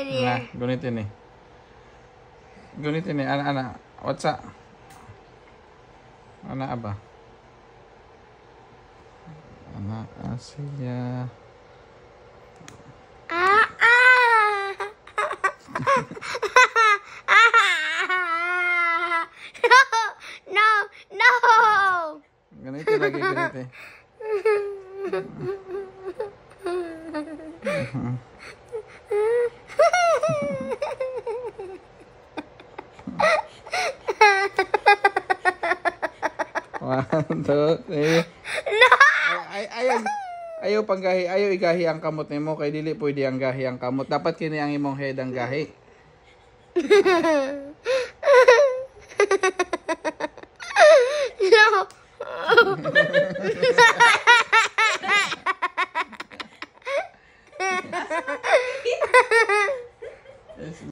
Nah, gunitin nih. Gunitin nih, anak-anak. What's up? Anak apa? Anak Asia. No, no. Gunitin lagi, gunitin. One, two, three. No. Ayaw panggahi, ayaw igahi ang kamot nimo kay dili pwede ang gahi ang kamot. Dapat kini ang imong head ang gahi. No.